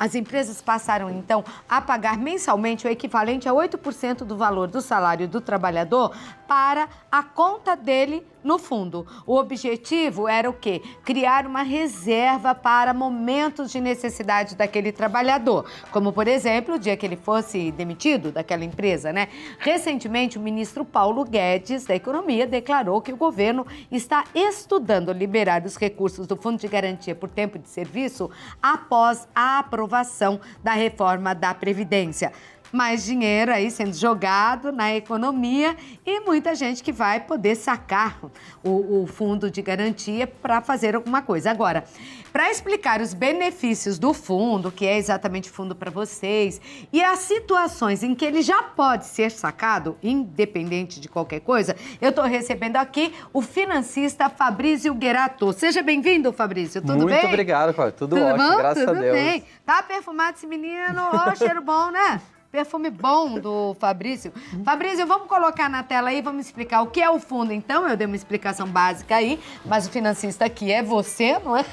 As empresas passaram, então, a pagar mensalmente o equivalente a 8% do valor do salário do trabalhador para a conta dele no fundo. O objetivo era o quê? Criar uma reserva para momentos de necessidade daquele trabalhador, como, por exemplo, o dia que ele fosse demitido daquela empresa, né? Recentemente, o ministro Paulo Guedes, da Economia, declarou que o governo está estudando liberar os recursos do Fundo de Garantia por Tempo de Serviço após a aprovação da reforma da Previdência. Mais dinheiro aí sendo jogado na economia e muita gente que vai poder sacar o fundo de garantia para fazer alguma coisa. Agora, para explicar os benefícios do fundo, que é exatamente fundo para vocês, e as situações em que ele já pode ser sacado, independente de qualquer coisa, eu estou recebendo aqui o financista Fabrício Guerato. Seja bem-vindo, Fabrício. Tudo bem? Muito obrigado, Cláudia. Tudo ótimo, bom? graças a Deus. Bem. Tá perfumado esse menino. Ó, cheiro bom, né? Perfume bom do Fabrício. Fabrício, vamos colocar na tela aí, vamos explicar o que é o fundo, então. Eu dei uma explicação básica aí, mas o financista aqui é você, não é?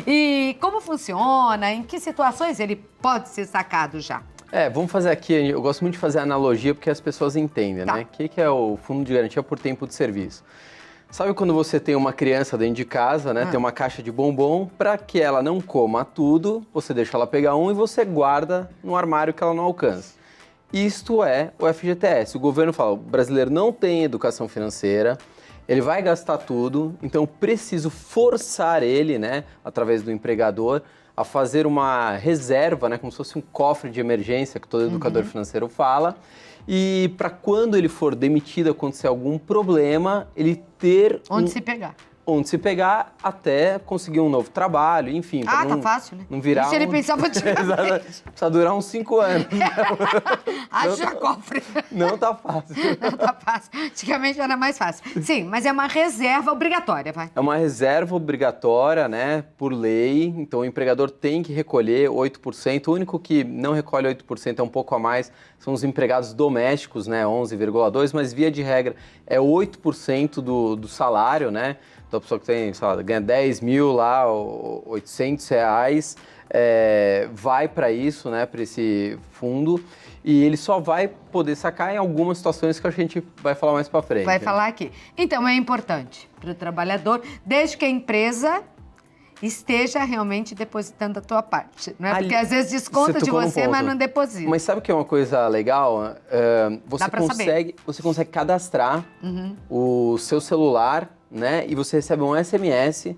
E como funciona, em que situações ele pode ser sacado já? Vamos fazer aqui, eu gosto muito de fazer analogia porque as pessoas entendem, né? O que é o Fundo de Garantia por Tempo de Serviço? Sabe quando você tem uma criança dentro de casa, né? Tem uma caixa de bombom, para que ela não coma tudo, você deixa ela pegar um e você guarda no armário que ela não alcança. Isto é o FGTS. O governo fala, o brasileiro não tem educação financeira, ele vai gastar tudo, então eu preciso forçar ele, né, através do empregador, a fazer uma reserva, né, como se fosse um cofre de emergência, que todo educador financeiro fala, e para quando ele for demitido, acontecer algum problema, ele ter... Onde se pegar. Onde se pegar até conseguir um novo trabalho, enfim. Tá fácil, né? Não virar Isso ele pensava antigamente. Precisa durar uns 5 anos. Haja cofre. Não tá fácil. Não tá fácil. Antigamente era mais fácil. Sim, mas é uma reserva obrigatória, vai. É uma reserva obrigatória, né, por lei. Então, o empregador tem que recolher 8%. O único que não recolhe 8%, é um pouco a mais, são os empregados domésticos, né, 11,2%. Mas, via de regra, é 8% do salário, né? Então, a pessoa que tem, sei lá, ganha 10 mil lá, R$800, vai para isso, né, para esse fundo. E ele só vai poder sacar em algumas situações que a gente vai falar mais para frente. Vai falar aqui. Então, é importante para o trabalhador, desde que a empresa esteja realmente depositando a tua parte, não é? Porque às vezes desconta de você, mas não deposita. Mas sabe o que é uma coisa legal? Você consegue cadastrar o seu celular, né? E você recebe um SMS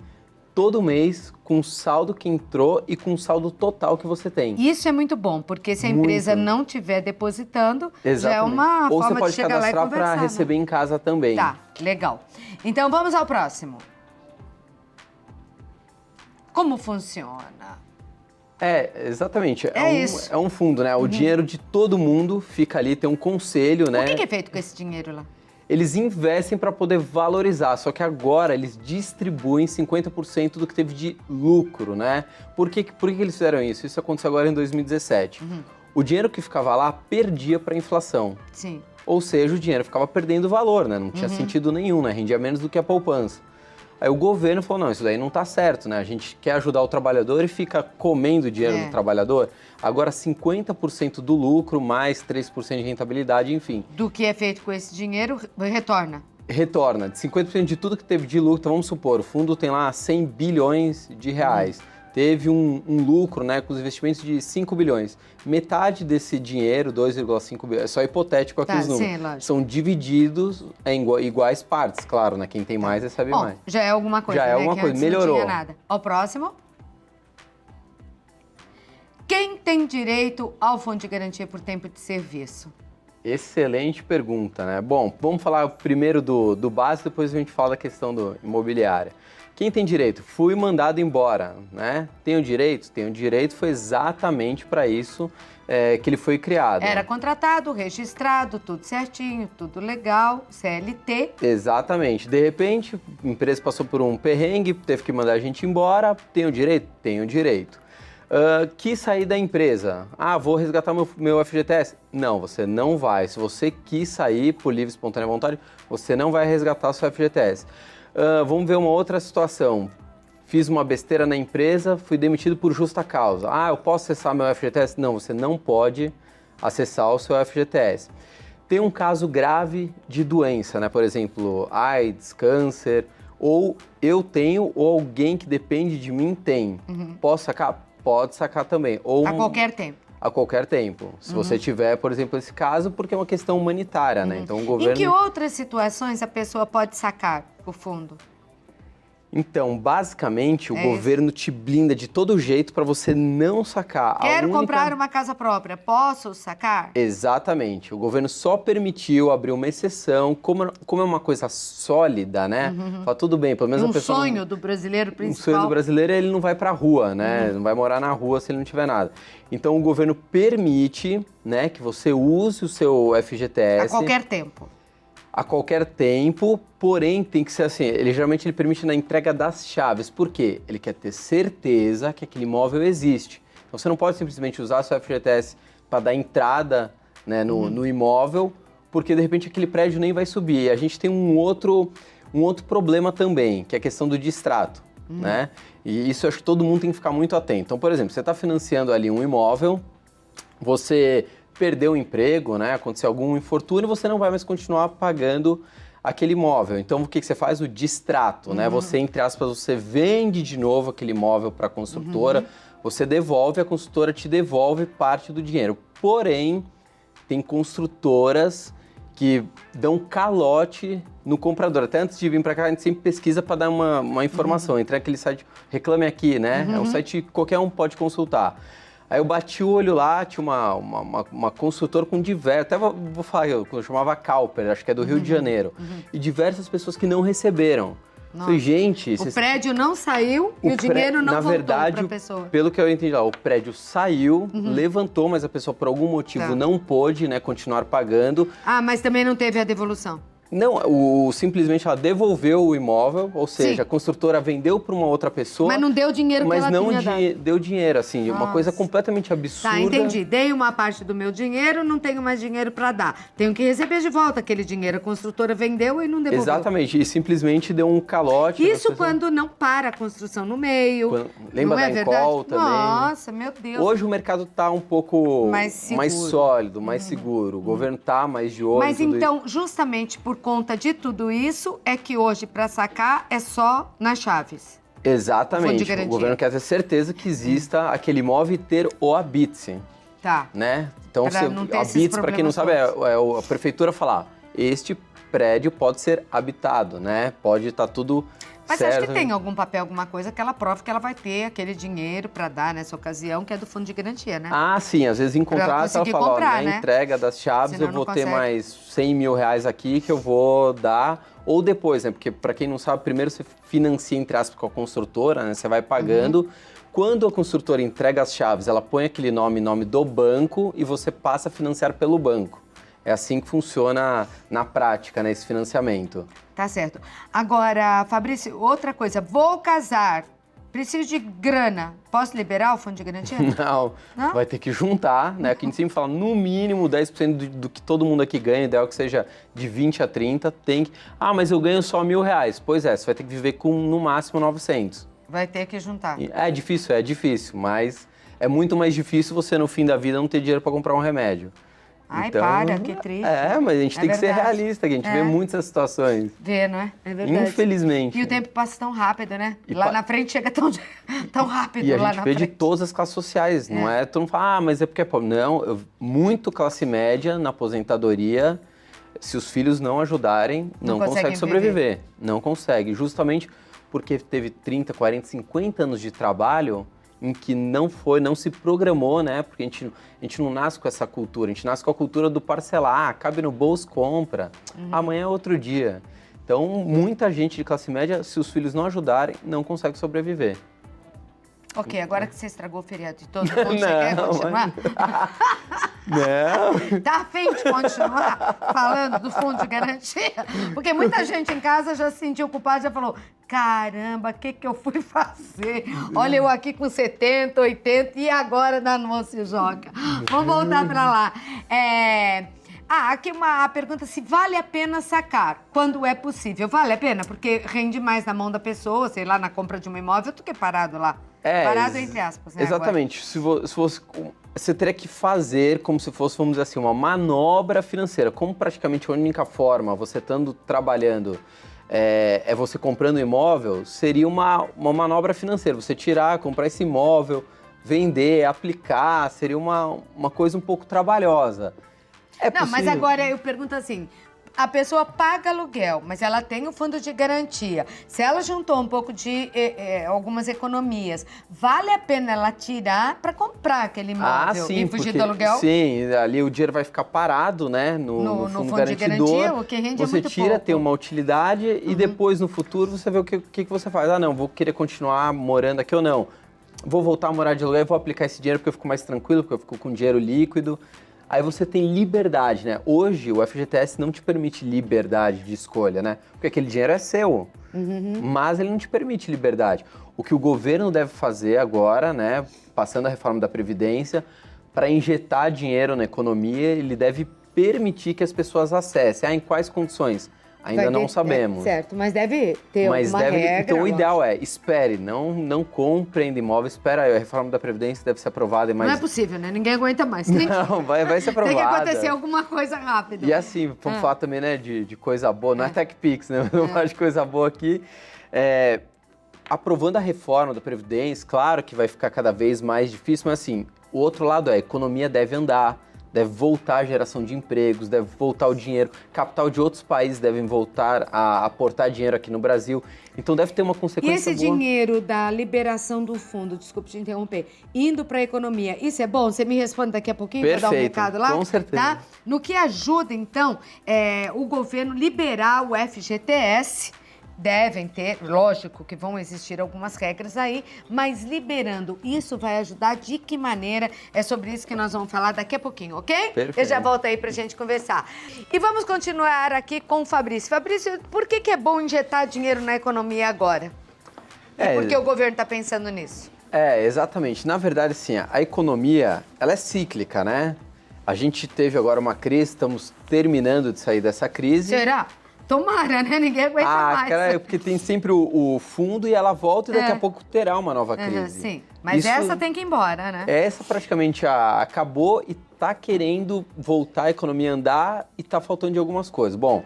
todo mês com o saldo que entrou e com o saldo total que você tem. Isso é muito bom, porque se a empresa não estiver depositando, já é uma forma de chegar lá e conversar. Ou você pode cadastrar para receber em casa também. Tá, legal. Então vamos ao próximo. Como funciona? Exatamente. É um fundo, né? O dinheiro de todo mundo fica ali, tem um conselho, né? O que é feito com esse dinheiro lá? Eles investem para poder valorizar, só que agora eles distribuem 50% do que teve de lucro, né? Por que eles fizeram isso? Isso aconteceu agora em 2017. O dinheiro que ficava lá perdia para a inflação. Sim. Ou seja, o dinheiro ficava perdendo valor, né? Não tinha sentido nenhum, né? Rendia menos do que a poupança. Aí o governo falou, não, isso daí não tá certo, né? A gente quer ajudar o trabalhador e fica comendo o dinheiro do trabalhador. Agora 50% do lucro, mais 3% de rentabilidade, enfim. Do que é feito com esse dinheiro, retorna? Retorna. De 50% de tudo que teve de lucro, então vamos supor, o fundo tem lá 100 bilhões de reais. Teve um lucro, né, com os investimentos de 5 bilhões. Metade desse dinheiro, 2,5 bilhões, é só hipotético aqui os números, sim, são divididos em iguais partes, claro, né? Quem tem mais recebe mais. Já é alguma coisa, já é alguma coisa, melhorou. Não tinha nada. Ao próximo. Quem tem direito ao Fundo de Garantia por Tempo de Serviço? Excelente pergunta, né? Bom, vamos falar primeiro do básico, depois a gente fala da questão do imobiliária. Quem tem direito? Fui mandado embora, né? Tenho direito? Tenho direito, foi exatamente para isso que ele foi criado. Era contratado, registrado, tudo certinho, tudo legal, CLT. Exatamente. De repente, a empresa passou por um perrengue, teve que mandar a gente embora. Tenho direito? Tenho direito. Quis sair da empresa. Vou resgatar meu FGTS. Não, você não vai. Se você quis sair por livre e espontânea vontade, você não vai resgatar seu FGTS. Vamos ver uma outra situação. fiz uma besteira na empresa, fui demitido por justa causa. Ah, eu posso acessar meu FGTS? Não, você não pode acessar o seu FGTS. Tem um caso grave de doença, né? Por exemplo, AIDS, câncer, ou eu tenho, ou alguém que depende de mim tem. Posso sacar? Pode sacar também. Ou a qualquer tempo. A qualquer tempo. Se você tiver, por exemplo, esse caso, porque é uma questão humanitária, né? Então o governo... Em que outras situações a pessoa pode sacar o fundo? Então, basicamente, o governo te blinda de todo jeito para você não sacar. Quero comprar uma casa própria, posso sacar? Exatamente. O governo só permitiu abrir uma exceção, como é uma coisa sólida, né? Fala, tudo bem, pelo menos a pessoa... sonho do brasileiro principal. O sonho do brasileiro é ele não vai para a rua, né? Não vai morar na rua se ele não tiver nada. Então, o governo permite, né, que você use o seu FGTS... A qualquer tempo. A qualquer tempo, porém tem que ser assim, ele permite na entrega das chaves. Por quê? Ele quer ter certeza que aquele imóvel existe. Então você não pode simplesmente usar seu FGTS para dar entrada, né, no imóvel, porque de repente aquele prédio nem vai subir. E a gente tem um outro problema também, que é a questão do distrato, né? E isso eu acho que todo mundo tem que ficar muito atento. Então, por exemplo, você está financiando ali um imóvel, você perdeu o emprego, né? Aconteceu algum infortúnio, você não vai mais continuar pagando aquele imóvel. Então, o que você faz? O distrato, né? Você, entre aspas, você vende de novo aquele imóvel para a construtora, você devolve, a construtora te devolve parte do dinheiro. Porém, tem construtoras que dão calote no comprador. Até antes de vir para cá, a gente sempre pesquisa para dar uma informação. Entra naquele site, Reclame Aqui, né? É um site que qualquer um pode consultar. Aí eu bati o olho lá, tinha uma consultora com diversos, até vou falar, eu chamava Cowper, acho que é do Rio de Janeiro, e diversas pessoas que não receberam. Falei, gente... O prédio não saiu e o dinheiro não voltou para a pessoa. Pelo que eu entendi lá, o prédio saiu, levantou, mas a pessoa por algum motivo não pôde, né, continuar pagando. Ah, mas também não teve a devolução. Não, simplesmente ela devolveu o imóvel, ou seja, a construtora vendeu para uma outra pessoa. Mas não deu o dinheiro que ela tinha dado. Mas não deu dinheiro, assim, uma coisa completamente absurda. Tá, entendi. Dei uma parte do meu dinheiro, não tenho mais dinheiro para dar. Tenho que receber de volta aquele dinheiro. A construtora vendeu e não devolveu. Exatamente, e simplesmente deu um calote. Isso quando não para a construção no meio. Lembra da Encol também? Nossa, meu Deus. Hoje o mercado está um pouco mais sólido, mais seguro. O governo está mais de olho. Mas então, justamente por conta de tudo isso, é que hoje, para sacar, é só nas chaves. Exatamente. O governo quer ter certeza que exista aquele imóvel e ter o habite-se. Tá. Né? Então, habite-se, para quem não sabe, é a prefeitura falar, este prédio pode ser habitado, né? Pode estar tudo Mas certo. acho que tem algum papel, alguma coisa que ela prove que ela vai ter aquele dinheiro para dar nessa ocasião, que é do fundo de garantia, né? Ah, sim. Às vezes em contrato ela fala, comprar, na entrega das chaves Senão eu vou não ter consegue. mais 100 mil reais aqui que eu vou dar. Ou depois, né? Porque para quem não sabe, primeiro você financia, entre aspas, com a construtora, né? Você vai pagando. Quando a construtora entrega as chaves, ela põe aquele nome do banco e você passa a financiar pelo banco. É assim que funciona na prática, né, esse financiamento. Tá certo. Agora, Fabrício, outra coisa. Vou casar, preciso de grana. Posso liberar o fundo de garantia? Não, vai ter que juntar, né? Aqui a gente sempre fala, no mínimo 10% do que todo mundo aqui ganha, ideal que seja de 20 a 30, tem que... Ah, mas eu ganho só R$1.000. Pois é, você vai ter que viver com, no máximo, 900. Vai ter que juntar. É difícil, mas é muito mais difícil você, no fim da vida, não ter dinheiro para comprar um remédio. Ai, então, para, que triste. Mas a gente tem que ser realista, que a gente vê muitas situações. Vê, não é? É verdade. Infelizmente. E o tempo passa tão rápido, né? Lá na frente chega tão rápido e lá na a gente vê de todas as classes sociais, não é? Todo mundo fala, mas é porque é pobre. Não, muito classe média na aposentadoria, se os filhos não ajudarem, não consegue sobreviver. Não consegue, justamente porque teve 30, 40, 50 anos de trabalho em que não se programou, né? Porque a gente não nasce com essa cultura, a gente nasce com a cultura do parcelar, cabe no bolso, compra, amanhã é outro dia. Então, muita gente de classe média, se os filhos não ajudarem, não consegue sobreviver. Ok, agora que você estragou o feriado de todo mundo, você quer continuar? Não. Tá afim de continuar falando do fundo de garantia? Porque muita gente em casa já se sentiu culpada, já falou, caramba, o que eu fui fazer? Olha eu aqui com 70, 80 e agora danou se joga. Vamos voltar pra lá. Aqui a pergunta se vale a pena sacar, quando é possível. Vale a pena, porque rende mais na mão da pessoa, sei lá, na compra de um imóvel, do que parado lá. Parado entre aspas, né? Exatamente. Você teria que fazer como se fosse, vamos dizer assim, uma manobra financeira. Como praticamente a única forma, você estando trabalhando, é você comprando imóvel, seria uma manobra financeira. Você tirar, comprar esse imóvel, vender, aplicar, seria uma coisa um pouco trabalhosa. Não, mas agora eu pergunto assim, a pessoa paga aluguel, mas ela tem o fundo de garantia. Se ela juntou um pouco de algumas economias, vale a pena ela tirar para comprar aquele imóvel e fugir do aluguel? Sim, ali o dinheiro vai ficar parado, né, no fundo garantidor. De garantia, o que rende você muito tira, pouco. tem uma utilidade e depois no futuro você vê o que você faz. Não, vou querer continuar morando aqui ou não. Vou voltar a morar de aluguel e vou aplicar esse dinheiro porque eu fico mais tranquilo, porque eu fico com dinheiro líquido. Aí você tem liberdade, né? Hoje o FGTS não te permite liberdade de escolha, né? Porque aquele dinheiro é seu, mas ele não te permite liberdade. O que o governo deve fazer agora, né, passando a reforma da Previdência, para injetar dinheiro na economia, ele deve permitir que as pessoas acessem. Em quais condições? Ainda não sabemos. Certo, mas deve ter alguma regra. Então o ideal é, espere, não compre ainda imóvel, espera aí, a reforma da Previdência deve ser aprovada. Não é possível, né? Ninguém aguenta mais. Não, vai ser aprovada. Tem que acontecer alguma coisa rápida. E assim, vamos falar também, né, de coisa boa, não é TechPix, né? Vamos falar de coisa boa aqui. Aprovando a reforma da Previdência, claro que vai ficar cada vez mais difícil, mas assim, o outro lado a economia deve andar, deve voltar a geração de empregos, deve voltar o dinheiro, capital de outros países devem voltar a aportar dinheiro aqui no Brasil, então deve ter uma consequência boa. E esse dinheiro da liberação do fundo, desculpe te interromper, indo para a economia, isso é bom? Você me responde daqui a pouquinho para dar um recado lá? Com certeza. Tá? No que ajuda, então, o governo liberar o FGTS. Devem ter, lógico que vão existir algumas regras aí, mas liberando, isso vai ajudar de que maneira? É sobre isso que nós vamos falar daqui a pouquinho, ok? Perfeito. Eu já volto aí pra gente conversar. E vamos continuar aqui com o Fabrício. Fabrício, por que é bom injetar dinheiro na economia agora? E por que o governo está pensando nisso? Exatamente. Na verdade, assim, a economia, ela é cíclica, né? A gente teve agora uma crise, estamos terminando de sair dessa crise. Será? Tomara, né? Ninguém aguenta mais. Cara, porque tem sempre o fundo e ela volta e daqui a pouco terá uma nova crise. Sim, mas essa tem que ir embora, né? Essa praticamente acabou e tá querendo voltar a economia a andar e tá faltando de algumas coisas. Bom,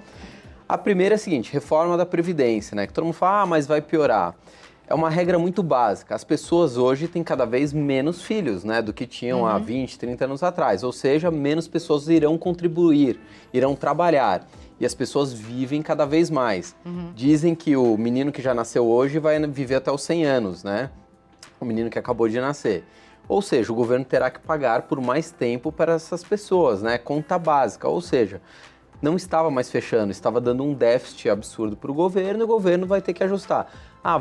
a primeira é a seguinte, reforma da Previdência, né? Que todo mundo fala, mas vai piorar. É uma regra muito básica. As pessoas hoje têm cada vez menos filhos, né? Do que tinham há 20, 30 anos atrás. Ou seja, menos pessoas irão contribuir, irão trabalhar. E as pessoas vivem cada vez mais. Dizem que o menino que já nasceu hoje vai viver até os 100 anos, né? O menino que acabou de nascer. Ou seja, o governo terá que pagar por mais tempo para essas pessoas, né? Conta básica. Ou seja, não estava mais fechando, estava dando um déficit absurdo para o governo e o governo vai ter que ajustar.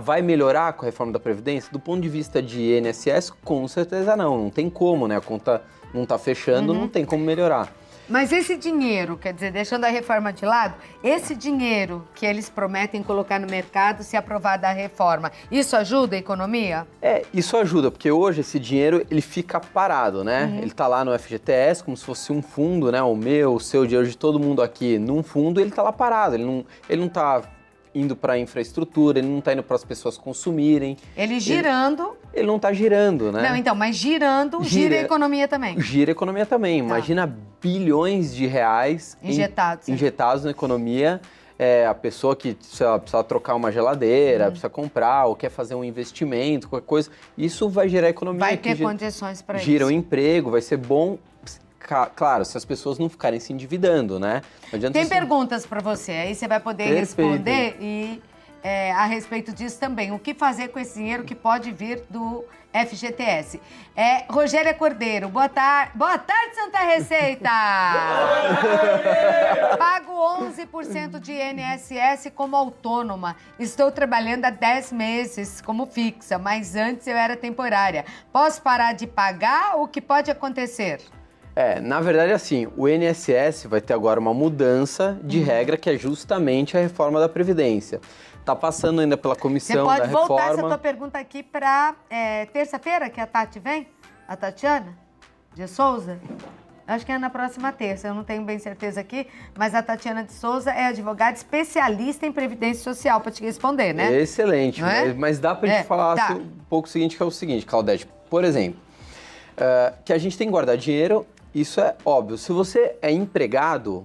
Vai melhorar com a reforma da Previdência? Do ponto de vista de INSS, com certeza não tem como, né? A conta não está fechando, não tem como melhorar. Mas esse dinheiro, quer dizer, deixando a reforma de lado, esse dinheiro que eles prometem colocar no mercado se aprovada a reforma, isso ajuda a economia? Isso ajuda, porque hoje esse dinheiro ele fica parado, né? Ele tá lá no FGTS como se fosse um fundo, né? O meu, o seu, dinheiro de todo mundo aqui num fundo, ele tá lá parado, ele não tá indo para infraestrutura, ele não tá indo para as pessoas consumirem. Ele girando... Ele não tá girando, né? Não, então, mas girando, gira a economia também. Gira a economia também. Imagina bilhões de reais injetados na economia. A pessoa que precisa trocar uma geladeira, precisa comprar ou quer fazer um investimento, qualquer coisa. Isso vai gerar economia. Vai ter condições para isso. Gira o emprego, vai ser bom. Claro, se as pessoas não ficarem se endividando, né? Tem perguntas para você, aí você vai poder responder e a respeito disso também. O que fazer com esse dinheiro que pode vir do FGTS? Rogéria Cordeiro, boa tarde, Santa Receita! Pago 11% de INSS como autônoma. Estou trabalhando há 10 meses como fixa, mas antes eu era temporária. Posso parar de pagar? O que pode acontecer? Na verdade, assim, o INSS vai ter agora uma mudança de regra, que é justamente a reforma da Previdência. Tá passando ainda pela comissão da reforma. Você pode voltar essa tua pergunta aqui para terça-feira, que a Tati vem? A Tatiana de Souza? Acho que é na próxima terça, eu não tenho bem certeza aqui, mas a Tatiana de Souza é advogada especialista em Previdência Social, para te responder, né? Excelente, mas dá para a gente falar um pouco o seguinte, que é o seguinte, Claudete, por exemplo, que a gente tem que guardar dinheiro, isso é óbvio. Se você é empregado,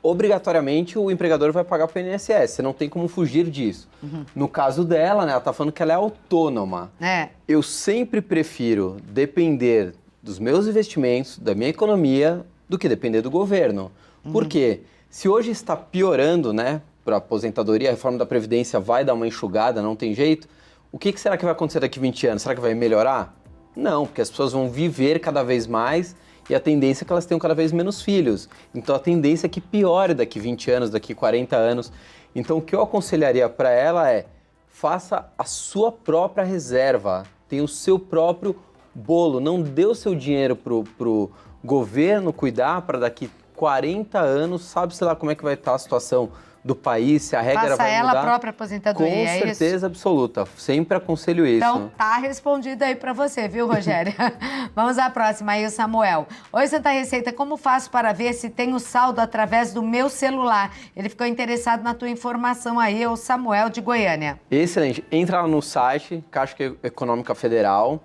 obrigatoriamente o empregador vai pagar para o INSS, você não tem como fugir disso. No caso dela, né, ela está falando que ela é autônoma. Eu sempre prefiro depender dos meus investimentos, da minha economia, do que depender do governo. Por quê? Se hoje está piorando, né, para a aposentadoria, a reforma da Previdência vai dar uma enxugada, não tem jeito, o que será que vai acontecer daqui a 20 anos? Será que vai melhorar? Não, porque as pessoas vão viver cada vez mais e a tendência é que elas tenham cada vez menos filhos. Então a tendência é que piore daqui 20 anos, daqui 40 anos. Então o que eu aconselharia para ela é, faça a sua própria reserva, tenha o seu próprio bolo, não dê o seu dinheiro pro governo cuidar para daqui 40 anos, sabe-se lá como é que vai estar a situação do país, se a regra vai mudar. Faça ela a própria aposentadoria, Com certeza absoluta, sempre aconselho isso. Então tá respondido aí pra você, viu, Rogério? Vamos à próxima aí, o Samuel. Oi, Santa Receita, como faço para ver se tenho saldo através do meu celular? Ele ficou interessado na tua informação aí, é o Samuel de Goiânia. Excelente, entra lá no site, Caixa Econômica Federal,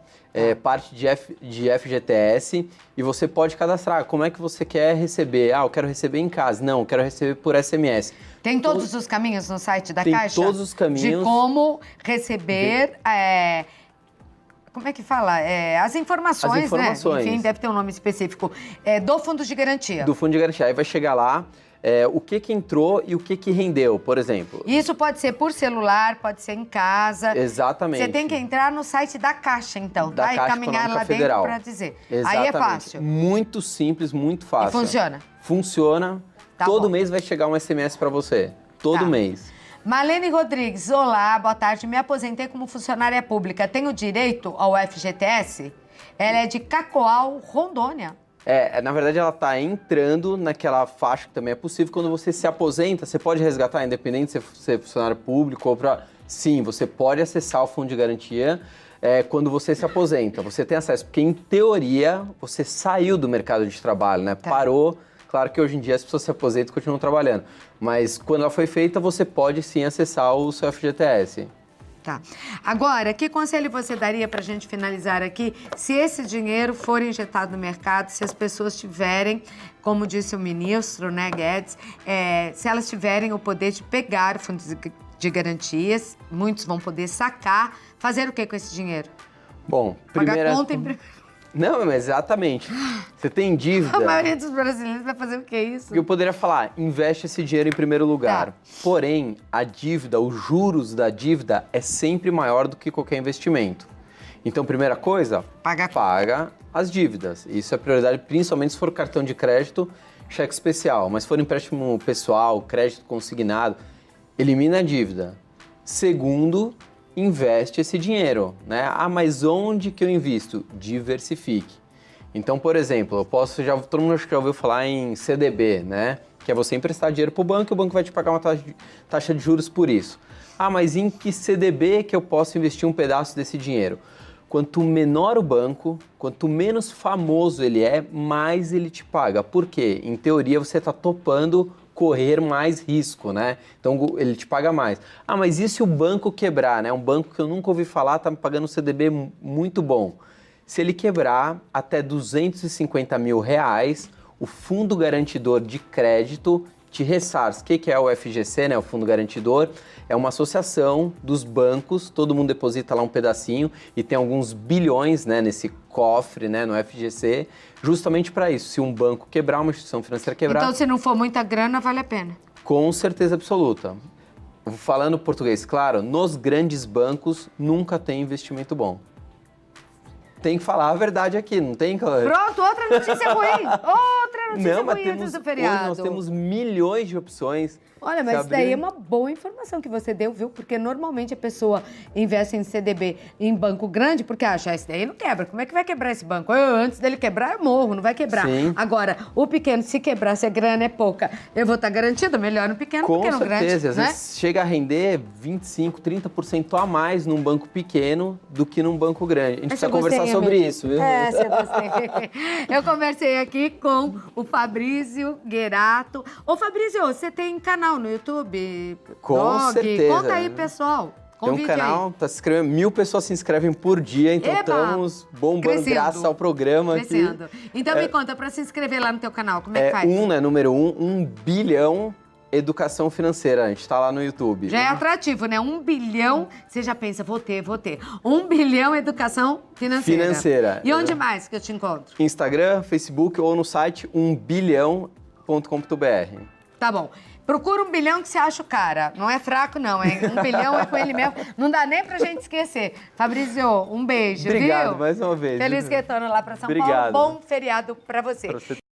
parte de FGTS, e você pode cadastrar como é que você quer receber. Eu quero receber em casa. Não, eu quero receber por SMS. Tem todos os caminhos no site da Caixa? Tem todos os caminhos. De como receber, como é que fala? As informações, né? Enfim, deve ter um nome específico. Do Fundo de Garantia. Do Fundo de Garantia. Aí vai chegar lá, o que entrou e o que rendeu, por exemplo. Isso pode ser por celular, pode ser em casa. Exatamente. Você tem que entrar no site da Caixa, então, da Caixa e caminhar lá Federal. dentro para dizer. Exatamente. Aí é fácil. Muito simples, muito fácil. E funciona? Funciona. Tá Todo bom. mês vai chegar um SMS para você. Todo mês. Marlene Rodrigues, olá, boa tarde. Me aposentei como funcionária pública. Tenho direito ao FGTS? Ela é de Cacoal, Rondônia. Na verdade, ela está entrando naquela faixa que também é possível. Quando você se aposenta, você pode resgatar, independente se você é funcionário público ou para... Sim, você pode acessar o Fundo de Garantia quando você se aposenta. Você tem acesso, porque em teoria, você saiu do mercado de trabalho, né? Parou. Claro que hoje em dia as pessoas se aposentam e continuam trabalhando. Mas quando ela foi feita, você pode sim acessar o seu FGTS. Tá. Agora, que conselho você daria para a gente finalizar aqui, se esse dinheiro for injetado no mercado, se as pessoas tiverem, como disse o ministro, né, Guedes, se elas tiverem o poder de pegar o fundo de garantias, muitos vão poder sacar, fazer o que com esse dinheiro? Bom, pagar conta em... Não, mas exatamente. Você tem dívida... A maioria dos brasileiros vai fazer o que isso? Eu poderia falar, investe esse dinheiro em primeiro lugar. Porém, a dívida, os juros da dívida é sempre maior do que qualquer investimento. Então, primeira coisa, paga as dívidas. Isso é prioridade, principalmente se for cartão de crédito, cheque especial. Mas se for empréstimo pessoal, crédito consignado, elimina a dívida. Segundo, investe esse dinheiro, né? Mas onde que eu invisto? Diversifique. Então, por exemplo, todo mundo acho que já ouviu falar em CDB, né? Que é você emprestar dinheiro para o banco e o banco vai te pagar uma taxa de juros por isso. Mas em que CDB que eu posso investir um pedaço desse dinheiro? Quanto menor o banco, quanto menos famoso ele é, mais ele te paga. Por quê? Em teoria, você está topando correr mais risco, né? Então ele te paga mais. Mas e se o banco quebrar, né? Um banco que eu nunca ouvi falar está me pagando um CDB muito bom. Se ele quebrar até R$250 mil, o Fundo Garantidor de Crédito te ressarce. O que é o FGC, né? O Fundo Garantidor é uma associação dos bancos, todo mundo deposita lá um pedacinho e tem alguns bilhões, né, nesse cofre, né, no FGC, justamente para isso. Se um banco quebrar, uma instituição financeira quebrar... Então, se não for muita grana, vale a pena? Com certeza absoluta. Falando português, claro, nos grandes bancos nunca tem investimento bom. Tem que falar a verdade aqui, não tem, Cláudia? Pronto, outra notícia ruim. Outra notícia Não, mas ruim antes temos, do hoje feriado. nós temos milhões de opções. Olha, mas isso daí é uma boa informação que você deu, viu? Porque normalmente a pessoa investe em CDB em banco grande porque acha, esse daí não quebra. Como é que vai quebrar esse banco? Antes dele quebrar, eu morro, não vai quebrar. Sim. Agora, o pequeno, se quebrar, se a grana é pouca, eu vou estar garantida, melhor no pequeno, Com porque no grande, certeza, às né? vezes chega a render 25%, 30% a mais num banco pequeno do que num banco grande. A gente precisa conversar sobre isso, viu? É, se eu gostei. Eu conversei aqui com o Fabrício Guerato. Ô, Fabrício, você tem canal no YouTube? Com Blog? certeza. Conta aí, pessoal. Tem um Convide canal, aí. tá se inscrevendo, 1000 pessoas se inscrevem por dia, então Eba! estamos bombando Crescendo. graças ao programa Crescendo. aqui. Então me conta, pra se inscrever lá no teu canal, como é que faz? Né, número 1 bilhão educação financeira. A gente tá lá no YouTube. Já é atrativo, né? 1 bilhão, você já pensa, vou ter. 1 bilhão educação financeira. Financeira. E onde mais que eu te encontro? Instagram, Facebook ou no site 1bilhão.com.br. Tá bom. Procura 1 bilhão que você acha o cara. Não é fraco, não. 1 bilhão é com ele mesmo. Não dá nem pra gente esquecer. Fabrício, um beijo, Obrigado viu? mais uma vez. Feliz retorno lá pra São Obrigado. Paulo. Bom feriado pra você. Pra você